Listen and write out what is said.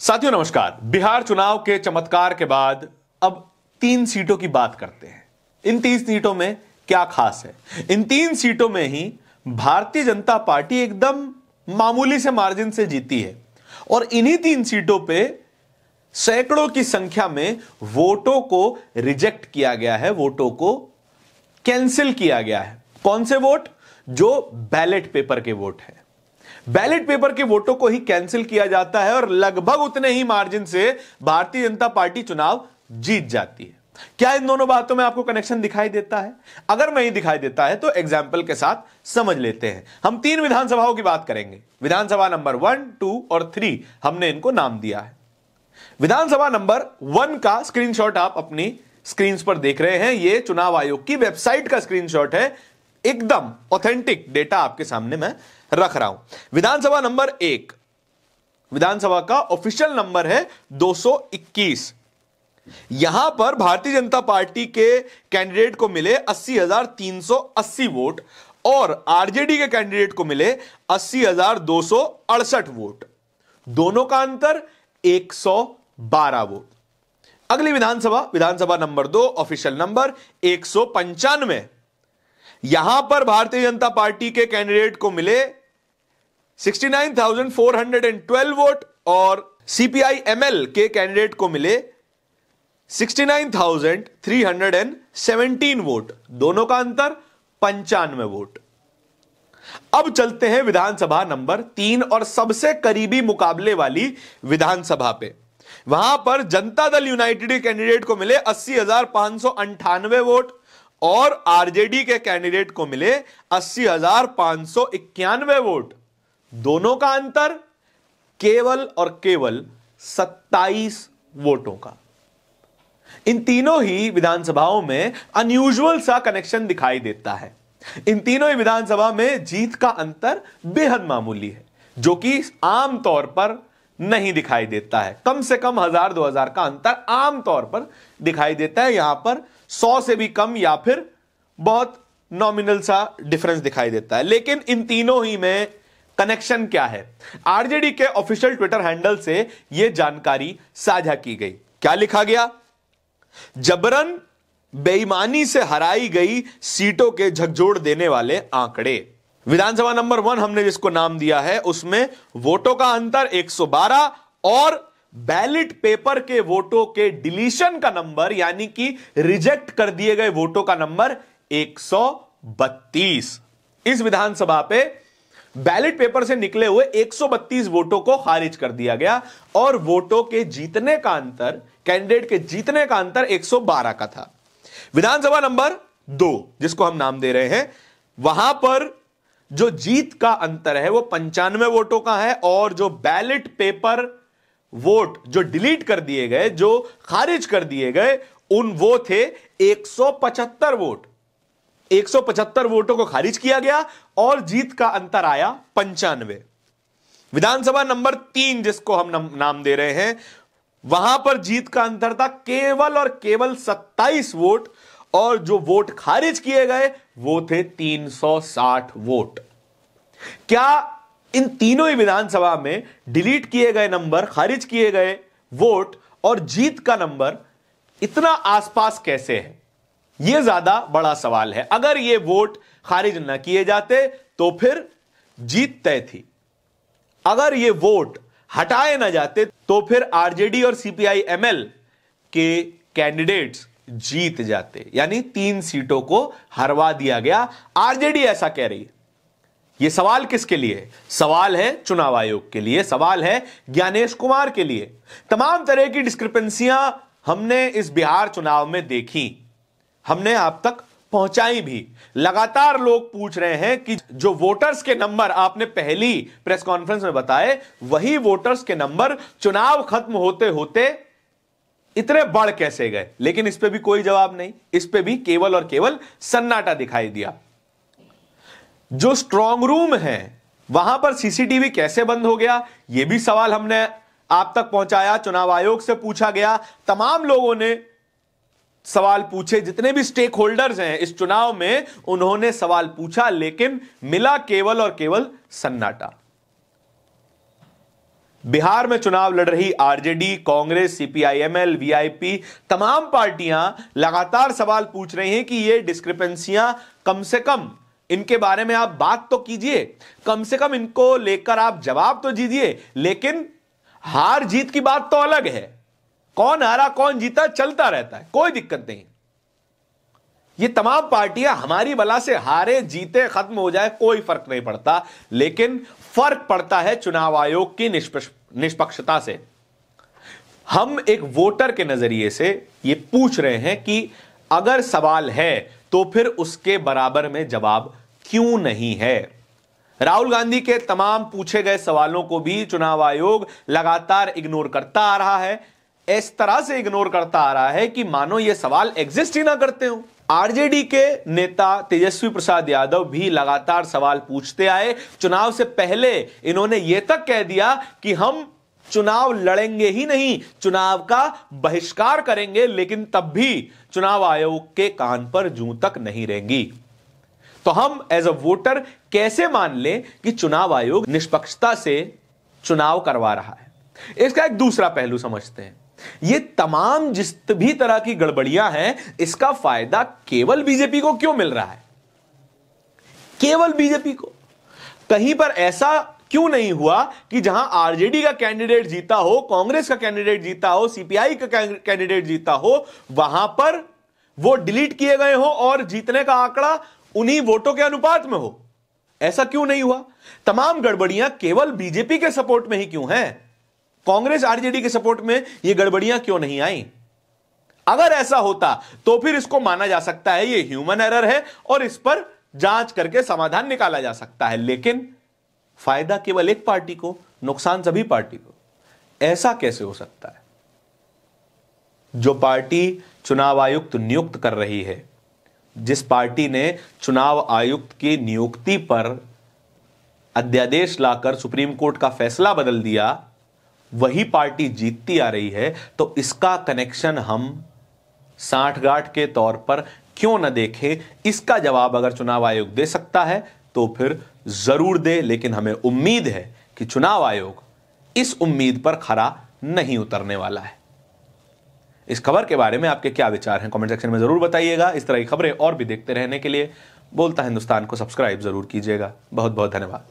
साथियों नमस्कार। बिहार चुनाव के चमत्कार के बाद अब 3 सीटों की बात करते हैं। इन 3 सीटों में क्या खास है? इन 3 सीटों में ही भारतीय जनता पार्टी एकदम मामूली से मार्जिन से जीती है और इन्हीं 3 सीटों पे सैकड़ों की संख्या में वोटों को रिजेक्ट किया गया है, वोटों को कैंसिल किया गया है। कौन से वोट? जो बैलेट पेपर के वोट हैं। बैलेट पेपर के वोटों को ही कैंसिल किया जाता है और लगभग उतने ही मार्जिन से भारतीय जनता पार्टी चुनाव जीत जाती है। क्या इन दोनों बातों में आपको कनेक्शन दिखाई देता है? अगर नहीं दिखाई देता है तो एग्जाम्पल के साथ समझ लेते हैं। हम 3 विधानसभाओं की बात करेंगे। विधानसभा नंबर 1, 2 और 3 हमने इनको नाम दिया है। विधानसभा नंबर 1 का स्क्रीनशॉट आप अपनी स्क्रीन पर देख रहे हैं। यह चुनाव आयोग की वेबसाइट का स्क्रीनशॉट है। एकदम ऑथेंटिक डेटा आपके सामने मैं रख रहा हूं। विधानसभा नंबर 1, विधानसभा का ऑफिशियल नंबर है 221। यहां पर भारतीय जनता पार्टी के कैंडिडेट को मिले 80,380 वोट और आरजेडी के कैंडिडेट को मिले 80,268 वोट। दोनों का अंतर 112 वोट। अगली विधानसभा, विधानसभा नंबर 2, ऑफिशियल नंबर 195। यहां पर भारतीय जनता पार्टी के कैंडिडेट को मिले 69,412 वोट और सीपीआई-एमएल के कैंडिडेट को मिले 69,317 वोट। दोनों का अंतर 95 वोट। अब चलते हैं विधानसभा नंबर 3 और सबसे करीबी मुकाबले वाली विधानसभा पे। वहां पर जनता दल यूनाइटेड के कैंडिडेट को मिले 80,598 वोट और आरजेडी के कैंडिडेट को मिले 80,591 वोट। दोनों का अंतर केवल और केवल 27 वोटों का। इन तीनों ही विधानसभाओं में अनयूजुअल सा कनेक्शन दिखाई देता है। इन तीनों ही विधानसभा में जीत का अंतर बेहद मामूली है, जो कि आमतौर पर नहीं दिखाई देता है। कम से कम 1000-2000 का अंतर आमतौर पर दिखाई देता है। यहां पर 100 से भी कम या फिर बहुत नॉमिनल सा डिफरेंस दिखाई देता है। लेकिन इन तीनों ही में कनेक्शन क्या है? आरजेडी के ऑफिशियल ट्विटर हैंडल से यह जानकारी साझा की गई। क्या लिखा गया? जबरन बेईमानी से हराई गई सीटों के झकझोर देने वाले आंकड़े। विधानसभा नंबर 1 हमने जिसको नाम दिया है उसमें वोटों का अंतर 112 और बैलेट पेपर के वोटों के डिलीशन का नंबर यानी कि रिजेक्ट कर दिए गए वोटों का नंबर 132। इस विधानसभा पे बैलेट पेपर से निकले हुए 132 वोटों को खारिज कर दिया गया और वोटों के जीतने का अंतर, कैंडिडेट के जीतने का अंतर 112 का था। विधानसभा नंबर 2 जिसको हम नाम दे रहे हैं, वहां पर जो जीत का अंतर है वो 95 वोटों का है और जो बैलेट पेपर वोट जो डिलीट कर दिए गए, जो खारिज कर दिए गए, वो थे 175 वोट। 175 वोटों को खारिज किया गया और जीत का अंतर आया 95। विधानसभा नंबर 3 जिसको हम नाम दे रहे हैं, वहां पर जीत का अंतर था केवल और केवल 27 वोट और जो वोट खारिज किए गए वो थे 360 वोट। क्या इन तीनों ही विधानसभा में डिलीट किए गए नंबर, खारिज किए गए वोट और जीत का नंबर इतना आसपास कैसे है? यह ज्यादा बड़ा सवाल है। अगर ये वोट खारिज न किए जाते तो फिर जीत तय थी। अगर ये वोट हटाए न जाते तो फिर आरजेडी और सीपीआई-एमएल के कैंडिडेट्स जीत जाते, यानी 3 सीटों को हरवा दिया गया। आरजेडी ऐसा कह रही है। यह सवाल किसके लिए है? सवाल है चुनाव आयोग के लिए, सवाल है ज्ञानेश कुमार के लिए। तमाम तरह की डिस्क्रिपेंसियां हमने इस बिहार चुनाव में देखी, हमने आप तक पहुंचाई भी। लगातार लोग पूछ रहे हैं कि जो वोटर्स के नंबर आपने पहली प्रेस कॉन्फ्रेंस में बताए, वही वोटर्स के नंबर चुनाव खत्म होते होते इतने बढ़ कैसे गए? लेकिन इस पे भी कोई जवाब नहीं। इस पे भी केवल और केवल सन्नाटा दिखाई दिया। जो स्ट्रांग रूम है वहां पर सीसीटीवी कैसे बंद हो गया, यह भी सवाल हमने आप तक पहुंचाया। चुनाव आयोग से पूछा गया, तमाम लोगों ने सवाल पूछे, जितने भी स्टेक होल्डर्स हैं इस चुनाव में उन्होंने सवाल पूछा, लेकिन मिला केवल और केवल सन्नाटा। बिहार में चुनाव लड़ रही आरजेडी, कांग्रेस, सीपीआईएमएल, वीआईपी तमाम पार्टियां लगातार सवाल पूछ रही हैं कि ये डिस्क्रिपेंसियां कम से कम इनके बारे में आप बात तो कीजिए, कम से कम इनको लेकर आप जवाब तो दीजिए। लेकिन हार जीत की बात तो अलग है, कौन हारा कौन जीता चलता रहता है, कोई दिक्कत नहीं। ये तमाम पार्टियां हमारी बला से हारे जीते खत्म हो जाए कोई फर्क नहीं पड़ता, लेकिन फर्क पड़ता है चुनाव आयोग की निष्पक्षता से। हम एक वोटर के नजरिए से ये पूछ रहे हैं कि अगर सवाल है तो फिर उसके बराबर में जवाब क्यों नहीं है। राहुल गांधी के तमाम पूछे गए सवालों को भी चुनाव आयोग लगातार इग्नोर करता आ रहा है, इस तरह से इग्नोर करता आ रहा है कि मानो ये सवाल एग्जिस्ट ही ना करते हो। आरजेडी के नेता तेजस्वी प्रसाद यादव भी लगातार सवाल पूछते आए। चुनाव से पहले इन्होंने यह तक कह दिया कि हम चुनाव लड़ेंगे ही नहीं, चुनाव का बहिष्कार करेंगे, लेकिन तब भी चुनाव आयोग के कान पर जूं तक नहीं रहेंगी। तो हम एज अ वोटर कैसे मान लें कि चुनाव आयोग निष्पक्षता से चुनाव करवा रहा है। इसका एक दूसरा पहलू समझते हैं। ये तमाम जिस भी तरह की गड़बड़ियां हैं, इसका फायदा केवल बीजेपी को क्यों मिल रहा है, केवल बीजेपी को। कहीं पर ऐसा क्यों नहीं हुआ कि जहां आरजेडी का कैंडिडेट जीता हो, कांग्रेस का कैंडिडेट जीता हो, सीपीआई का कैंडिडेट जीता हो, वहां पर वो डिलीट किए गए हो और जीतने का आंकड़ा उन्हीं वोटों के अनुपात में हो? ऐसा क्यों नहीं हुआ? तमाम गड़बड़ियां केवल बीजेपी के सपोर्ट में ही क्यों हैं? कांग्रेस आरजेडी के सपोर्ट में ये गड़बड़ियां क्यों नहीं आई? अगर ऐसा होता तो फिर इसको माना जा सकता है ये ह्यूमन एरर है और इस पर जांच करके समाधान निकाला जा सकता है। लेकिन फायदा केवल एक पार्टी को, नुकसान सभी पार्टी को। ऐसा कैसे हो सकता है? जो पार्टी चुनाव आयुक्त नियुक्त कर रही है, जिस पार्टी ने चुनाव आयुक्त की नियुक्ति पर अध्यादेश लाकर सुप्रीम कोर्ट का फैसला बदल दिया, वही पार्टी जीतती आ रही है, तो इसका कनेक्शन हम सांठगांठ के तौर पर क्यों न देखें? इसका जवाब अगर चुनाव आयोग दे सकता है तो फिर जरूर दे। लेकिन हमें उम्मीद है कि चुनाव आयोग इस उम्मीद पर खरा नहीं उतरने वाला है। इस खबर के बारे में आपके क्या विचार हैं, कमेंट सेक्शन में जरूर बताइएगा। इस तरह की खबरें और भी देखते रहने के लिए बोलता हिंदुस्तान को सब्सक्राइब जरूर कीजिएगा। बहुत बहुत धन्यवाद।